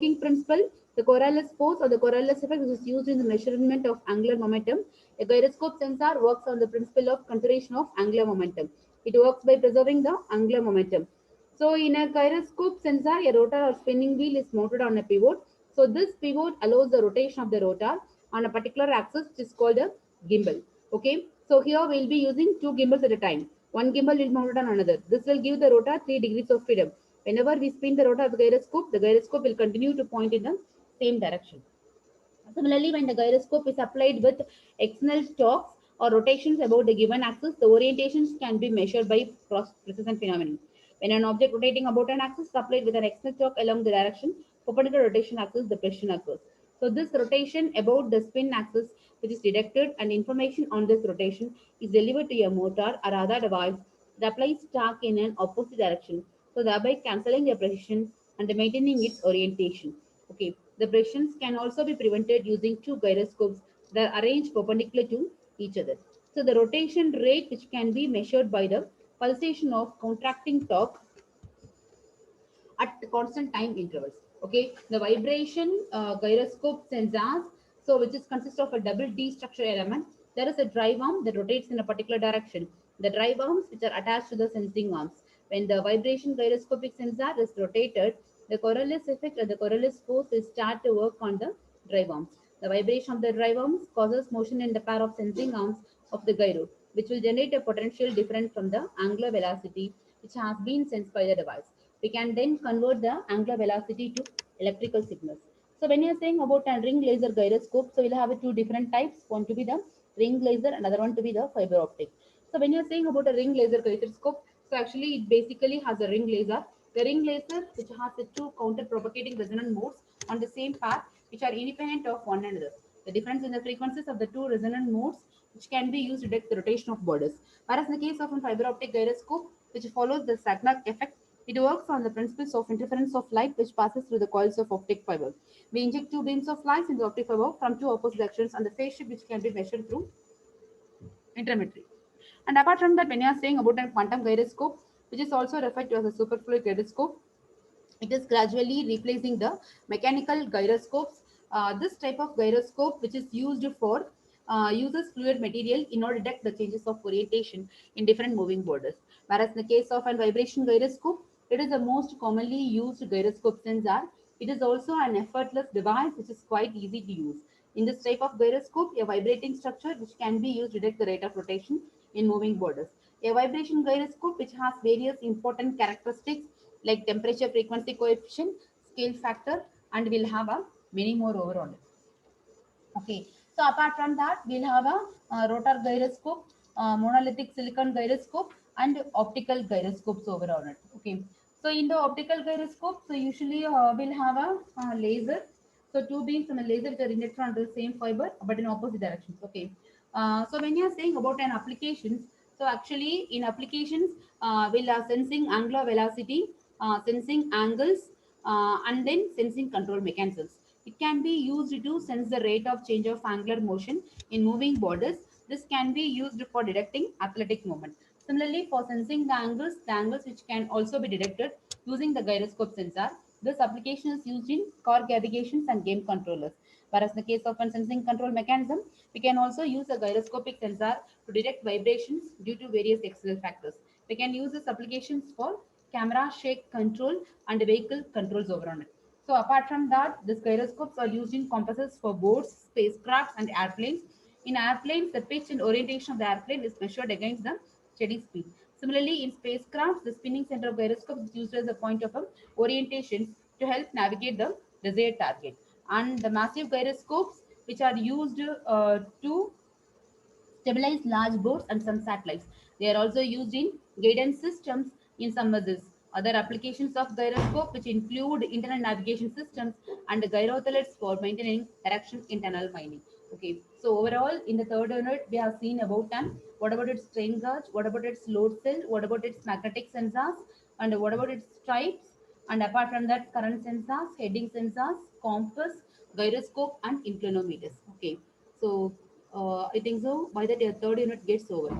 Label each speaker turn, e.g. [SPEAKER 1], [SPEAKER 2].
[SPEAKER 1] working principle, the Coriolis force or the Coriolis effect is used in the measurement of angular momentum. A gyroscope sensor works on the principle of conservation of angular momentum. It works by preserving the angular momentum. So in a gyroscope sensor, a rotor or spinning wheel is mounted on a pivot. So this pivot allows the rotation of the rotor on a particular axis, which is called a gimbal. Okay. So here we'll be using two gimbals at a time. One gimbal will mount on another. This will give the rotor 3 degrees of freedom. Whenever we spin the rotor of the gyroscope will continue to point in the same direction. Similarly, when the gyroscope is applied with external torques or rotations about the given axis, the orientations can be measured by cross-precision phenomenon. When an object rotating about an axis is applied with an external torque along the direction perpendicular rotation axis, the precision occurs. So this rotation about the spin axis, which is detected, and information on this rotation is delivered to a motor or other device that applies torque in an opposite direction, so thereby cancelling the precision and maintaining its orientation. Okay, the precisions can also be prevented using two gyroscopes that are arranged perpendicular to each other. So the rotation rate, which can be measured by the pulsation of contracting torque at constant time intervals. Okay, the vibration gyroscope sensors, so which is consists of a double D structure element. There is a drive arm that rotates in a particular direction. The drive arms which are attached to the sensing arms. When the vibration gyroscopic sensor is rotated, the Coriolis effect and the Coriolis force will start to work on the drive arms. The vibration of the drive arms causes motion in the pair of sensing arms of the gyro, which will generate a potential different from the angular velocity which has been sensed by the device. We can then convert the angular velocity to electrical signals. So when you are saying about a ring laser gyroscope, so we'll have two different types, one to be the ring laser, another one to be the fiber optic. So when you are saying about a ring laser gyroscope, so actually it basically has a ring laser. The ring laser, which has the two counter-propagating resonant modes on the same path, which are independent of one another. The difference in the frequencies of the two resonant modes, which can be used to detect the rotation of borders. Whereas in the case of a fiber optic gyroscope, which follows the Sagnac effect, it works on the principles of interference of light which passes through the coils of optic fiber. We inject two beams of light into optic fiber from two opposite directions and the phase shift which can be measured through interferometry. And apart from that, when you are saying about a quantum gyroscope, which is also referred to as a superfluid gyroscope, it is gradually replacing the mechanical gyroscopes. This type of gyroscope, which is used for uses fluid material in order to detect the changes of orientation in different moving borders. Whereas in the case of a vibration gyroscope, it is the most commonly used gyroscope sensor. It is also an effortless device which is quite easy to use. In this type of gyroscope, a vibrating structure which can be used to detect the rate of rotation in moving borders. A vibration gyroscope which has various important characteristics like temperature frequency coefficient, scale factor, and we'll have a many more over on it. Okay, so apart from that, we'll have a rotor gyroscope, monolithic silicon gyroscope, and optical gyroscopes over on it. Okay, so in the optical gyroscope, so usually we'll have a laser. So two beams from a laser which are injected onto the same fiber but in opposite directions. Okay, so when you are saying about an applications, so actually in applications, we'll have sensing angular velocity, sensing angles, and then sensing control mechanisms. It can be used to sense the rate of change of angular motion in moving borders. This can be used for detecting athletic movement. Similarly, for sensing the angles which can also be detected using the gyroscope sensor. This application is used in car navigations and game controllers. Whereas in the case of a sensing control mechanism, we can also use a gyroscopic sensor to detect vibrations due to various external factors. We can use this applications for camera shake control and vehicle controls over on it. So apart from that, these gyroscopes are used in compasses for boats, spacecrafts, and airplanes. In airplanes, the pitch and orientation of the airplane is measured against the steady speed. Similarly, in spacecraft, the spinning center of gyroscope is used as a point of orientation to help navigate the desired target. And the massive gyroscopes, which are used to stabilize large boats and some satellites. They are also used in guidance systems in some vessels. Other applications of gyroscope, which include internal navigation systems and gyrotheletes for maintaining direction in tunnel mining. Okay, so overall, in the third unit, we have seen about what about its strain gauge, what about its load cell, what about its magnetic sensors, and what about its stripes, and apart from that, current sensors, heading sensors, compass, gyroscope, and inclinometers. Okay, so I think so. By that, your third unit gets over.